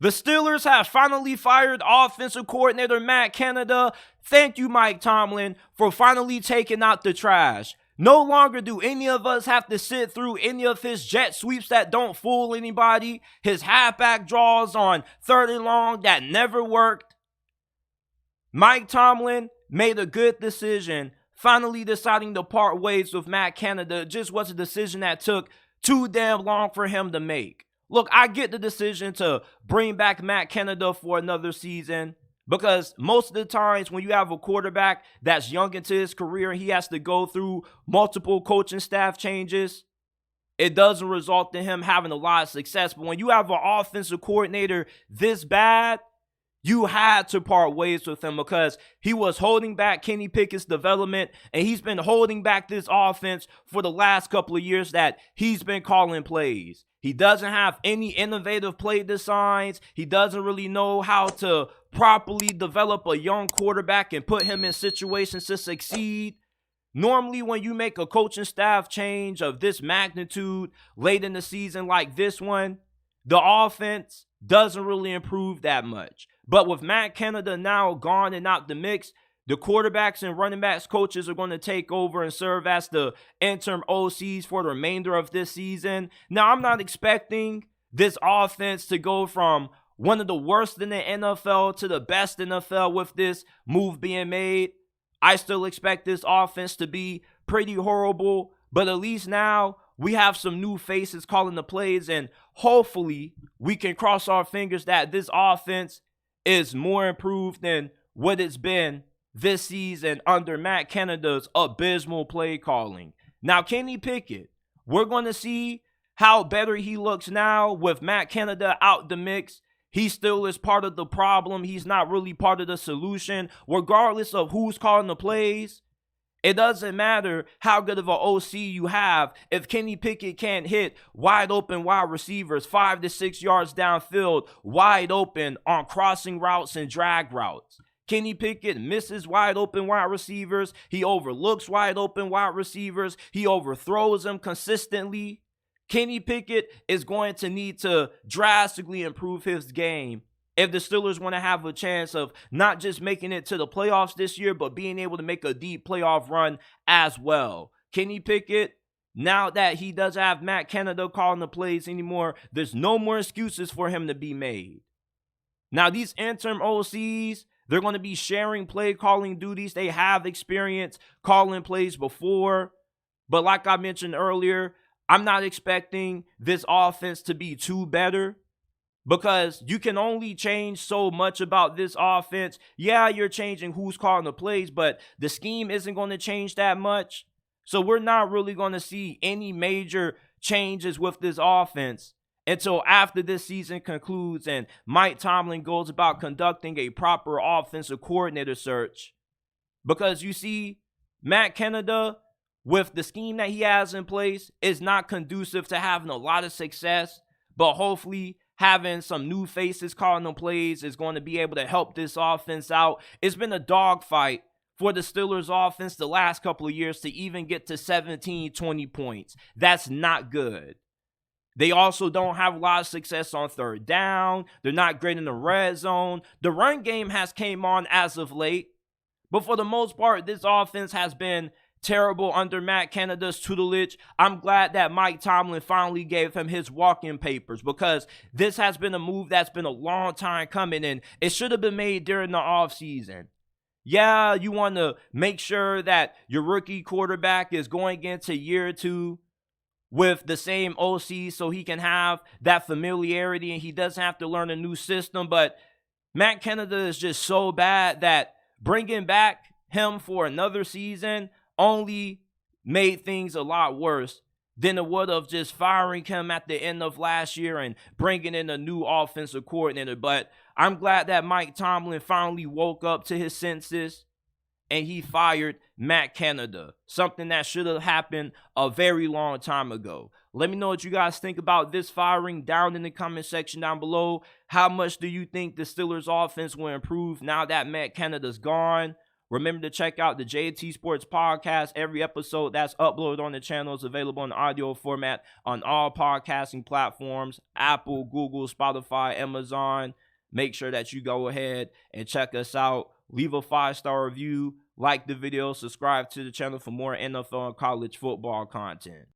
The Steelers have finally fired offensive coordinator Matt Canada. Thank you, Mike Tomlin, for finally taking out the trash. No longer do any of us have to sit through any of his jet sweeps that don't fool anybody, his halfback draws on 3rd and long that never worked. Mike Tomlin made a good decision, finally deciding to part ways with Matt Canada. It just was a decision that took too damn long for him to make. Look, I get the decision to bring back Matt Canada for another season because most of the times when you have a quarterback that's young into his career and he has to go through multiple coaching staff changes, it doesn't result in him having a lot of success. But when you have an offensive coordinator this bad, you had to part ways with him because he was holding back Kenny Pickett's development, and he's been holding back this offense for the last couple of years that he's been calling plays. He doesn't have any innovative play designs. He doesn't really know how to properly develop a young quarterback and put him in situations to succeed. Normally, when you make a coaching staff change of this magnitude late in the season like this one, the offense doesn't really improve that much. But with Matt Canada now gone and out the mix, the quarterbacks and running backs coaches are going to take over and serve as the interim OCs for the remainder of this season. Now, I'm not expecting this offense to go from one of the worst in the NFL to the best NFL with this move being made. I still expect this offense to be pretty horrible, but at least now we have some new faces calling the plays, and hopefully we can cross our fingers that this offense is more improved than what it's been this season under Matt Canada's abysmal play calling. Now, Kenny Pickett, we're going to see how better he looks now with Matt Canada out the mix. He still is part of the problem. He's not really part of the solution. Regardless of who's calling the plays, it doesn't matter how good of an OC you have if Kenny Pickett can't hit wide open wide receivers 5 to 6 yards downfield, wide open on crossing routes and drag routes. Kenny Pickett misses wide open wide receivers. He overlooks wide open wide receivers. He overthrows them consistently. Kenny Pickett is going to need to drastically improve his game if the Steelers want to have a chance of not just making it to the playoffs this year, but being able to make a deep playoff run as well. Kenny Pickett, now that he doesn't have Matt Canada calling the plays anymore, there's no more excuses for him to be made. Now, these interim OCs, they're going to be sharing play calling duties. They have experience calling plays before. But like I mentioned earlier, I'm not expecting this offense to be too better because you can only change so much about this offense. Yeah, you're changing who's calling the plays, but the scheme isn't going to change that much. So we're not really going to see any major changes with this offense until after this season concludes and Mike Tomlin goes about conducting a proper offensive coordinator search. Because you see, Matt Canada, with the scheme that he has in place, is not conducive to having a lot of success, but hopefully having some new faces calling the plays is going to be able to help this offense out. It's been a dogfight for the Steelers offense the last couple of years to even get to 17, 20 points. That's not good. They also don't have a lot of success on 3rd down. They're not great in the red zone. The run game has came on as of late, but for the most part, this offense has been terrible under Matt Canada's tutelage. I'm glad that Mike Tomlin finally gave him his walk-in papers because this has been a move that's been a long time coming, and it should have been made during the offseason. Yeah, you want to make sure that your rookie quarterback is going into year 2 with the same OC so he can have that familiarity and he doesn't have to learn a new system. But Matt Canada is just so bad that bringing back him for another season only made things a lot worse than it would have just firing him at the end of last year and bringing in a new offensive coordinator. But I'm glad that Mike Tomlin finally woke up to his senses and he fired Matt Canada, something that should have happened a very long time ago. Let me know what you guys think about this firing down in the comment section down below. How much do you think the Steelers offense will improve now that Matt Canada's gone? Remember to check out the JT Sports Podcast. Every episode that's uploaded on the channel is available in audio format on all podcasting platforms: Apple, Google, Spotify, Amazon. Make sure that you go ahead and check us out. Leave a 5-star review, like the video, subscribe to the channel for more NFL and college football content.